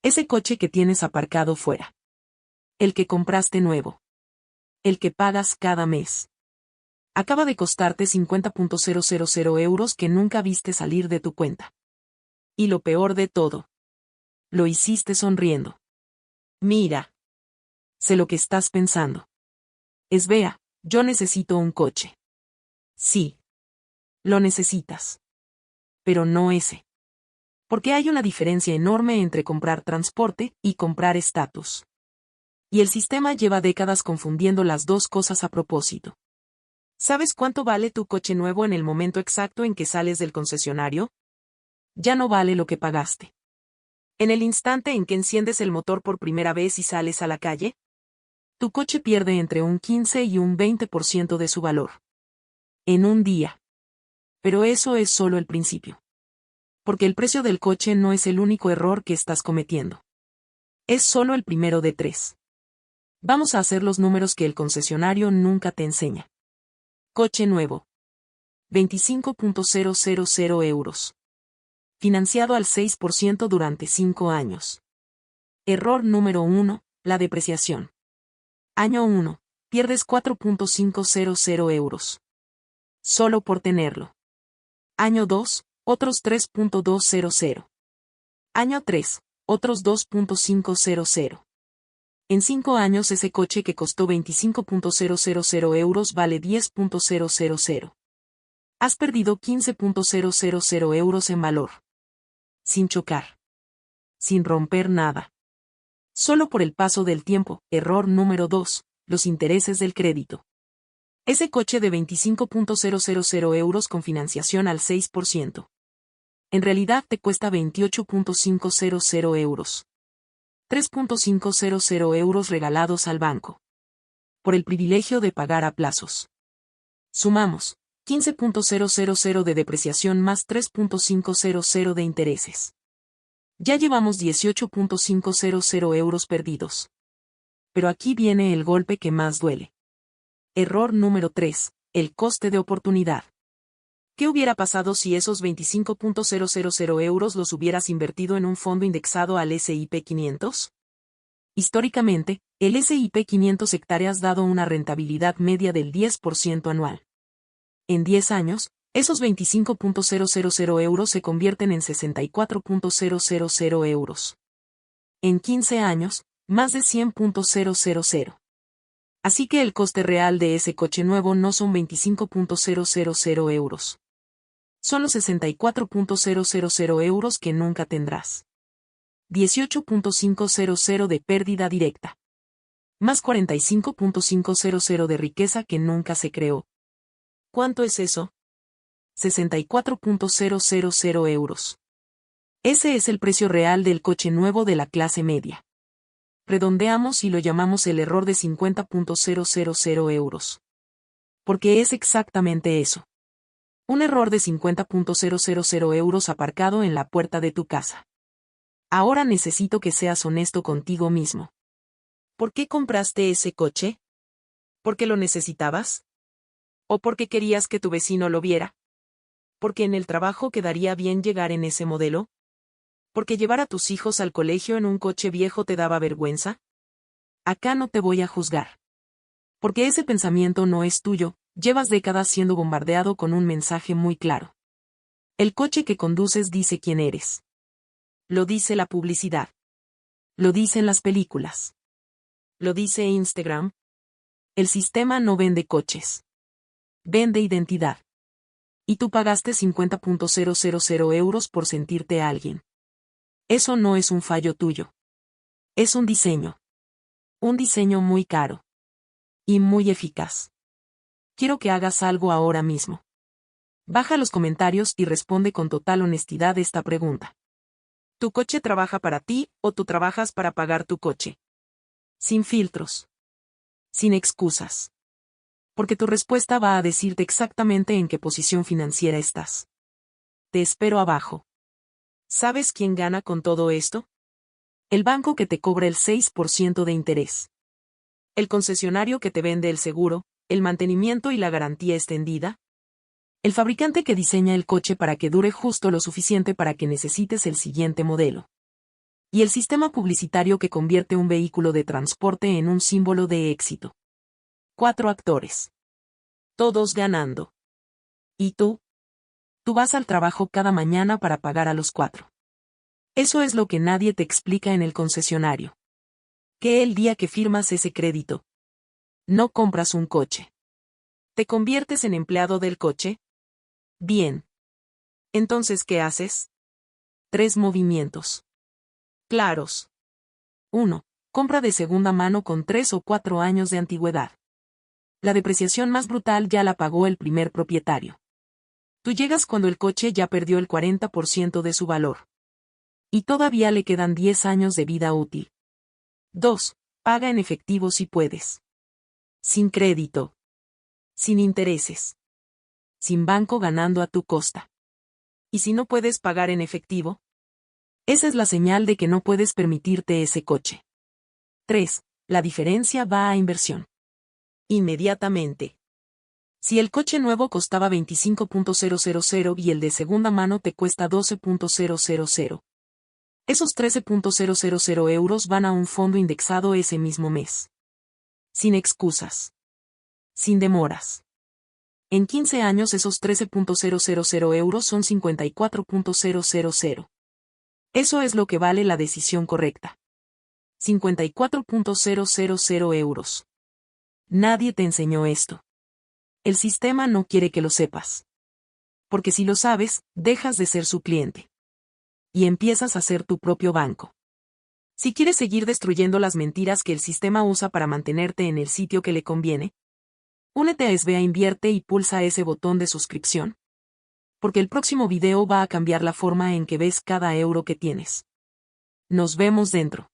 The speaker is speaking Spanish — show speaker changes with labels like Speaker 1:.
Speaker 1: Ese coche que tienes aparcado fuera. El que compraste nuevo. El que pagas cada mes. Acaba de costarte 50.000 euros que nunca viste salir de tu cuenta. Y lo peor de todo. Lo hiciste sonriendo. Mira. Sé lo que estás pensando. Bea, yo necesito un coche. Sí. Lo necesitas. Pero no ese. Porque hay una diferencia enorme entre comprar transporte y comprar estatus. Y el sistema lleva décadas confundiendo las dos cosas a propósito. ¿Sabes cuánto vale tu coche nuevo en el momento exacto en que sales del concesionario? Ya no vale lo que pagaste. En el instante en que enciendes el motor por primera vez y sales a la calle, tu coche pierde entre un 15 y un 20% de su valor. En un día. Pero eso es solo el principio. Porque el precio del coche no es el único error que estás cometiendo. Es solo el primero de 3. Vamos a hacer los números que el concesionario nunca te enseña. Coche nuevo. 25.000 euros. Financiado al 6% durante 5 años. Error número 1, la depreciación. Año 1, pierdes 4.500 euros. Solo por tenerlo. Año 2, otros 3.200. Año 3, otros 2.500. En 5 años ese coche que costó 25.000 euros vale 10.000. Has perdido 15.000 euros en valor. Sin chocar. Sin romper nada. Solo por el paso del tiempo. Error número 2, los intereses del crédito. Ese coche de 25.000 euros con financiación al 6%. En realidad te cuesta 28.500 euros. 3.500 euros regalados al banco. Por el privilegio de pagar a plazos. Sumamos, 15.000 de depreciación más 3.500 de intereses. Ya llevamos 18.500 euros perdidos. Pero aquí viene el golpe que más duele. Error número 3, el coste de oportunidad. ¿Qué hubiera pasado si esos 25.000 euros los hubieras invertido en un fondo indexado al S&P 500? Históricamente, el S&P 500 hectáreas ha dado una rentabilidad media del 10% anual. En 10 años, esos 25.000 euros se convierten en 64.000 euros. En 15 años, más de 100.000. Así que el coste real de ese coche nuevo no son 25.000 euros. Son los 64.000 euros que nunca tendrás. 18.500 de pérdida directa. Más 45.500 de riqueza que nunca se creó. ¿Cuánto es eso? 64.000 euros. Ese es el precio real del coche nuevo de la clase media. Redondeamos y lo llamamos el error de 50.000 euros. Porque es exactamente eso. Un error de 50.000 euros aparcado en la puerta de tu casa. Ahora necesito que seas honesto contigo mismo. ¿Por qué compraste ese coche? ¿Porque lo necesitabas? ¿O porque querías que tu vecino lo viera? ¿Porque en el trabajo quedaría bien llegar en ese modelo? ¿Porque llevar a tus hijos al colegio en un coche viejo te daba vergüenza? Acá no te voy a juzgar. Porque ese pensamiento no es tuyo, llevas décadas siendo bombardeado con un mensaje muy claro. El coche que conduces dice quién eres. Lo dice la publicidad. Lo dicen las películas. Lo dice Instagram. El sistema no vende coches. Vende identidad. Y tú pagaste 50.000 euros por sentirte alguien. Eso no es un fallo tuyo. Es un diseño. Un diseño muy caro. Y muy eficaz. Quiero que hagas algo ahora mismo. Baja los comentarios y responde con total honestidad esta pregunta. ¿Tu coche trabaja para ti o tú trabajas para pagar tu coche? Sin filtros. Sin excusas. Porque tu respuesta va a decirte exactamente en qué posición financiera estás. Te espero abajo. ¿Sabes quién gana con todo esto? El banco que te cobra el 6% de interés. El concesionario que te vende el seguro, el mantenimiento y la garantía extendida. El fabricante que diseña el coche para que dure justo lo suficiente para que necesites el siguiente modelo. Y el sistema publicitario que convierte un vehículo de transporte en un símbolo de éxito. 4 actores. Todos ganando. ¿Y tú? Tú vas al trabajo cada mañana para pagar a los 4. Eso es lo que nadie te explica en el concesionario. Que el día que firmas ese crédito, no compras un coche. ¿Te conviertes en empleado del coche? Bien. Entonces, ¿qué haces? 3 movimientos. Claros. 1. Compra de segunda mano con 3 o 4 años de antigüedad. La depreciación más brutal ya la pagó el primer propietario. Tú llegas cuando el coche ya perdió el 40% de su valor. Y todavía le quedan 10 años de vida útil. 2. Paga en efectivo si puedes. Sin crédito. Sin intereses. Sin banco ganando a tu costa. ¿Y si no puedes pagar en efectivo? Esa es la señal de que no puedes permitirte ese coche. 3. La diferencia va a inversión. Inmediatamente. Si el coche nuevo costaba 25.000 y el de segunda mano te cuesta 12.000, esos 13.000 euros van a un fondo indexado ese mismo mes. Sin excusas. Sin demoras. En 15 años esos 13.000 euros son 54.000. Eso es lo que vale la decisión correcta. 54.000 euros. Nadie te enseñó esto. El sistema no quiere que lo sepas. Porque si lo sabes, dejas de ser su cliente. Y empiezas a ser tu propio banco. Si quieres seguir destruyendo las mentiras que el sistema usa para mantenerte en el sitio que le conviene, únete a SBA Invierte y pulsa ese botón de suscripción. Porque el próximo video va a cambiar la forma en que ves cada euro que tienes. Nos vemos dentro.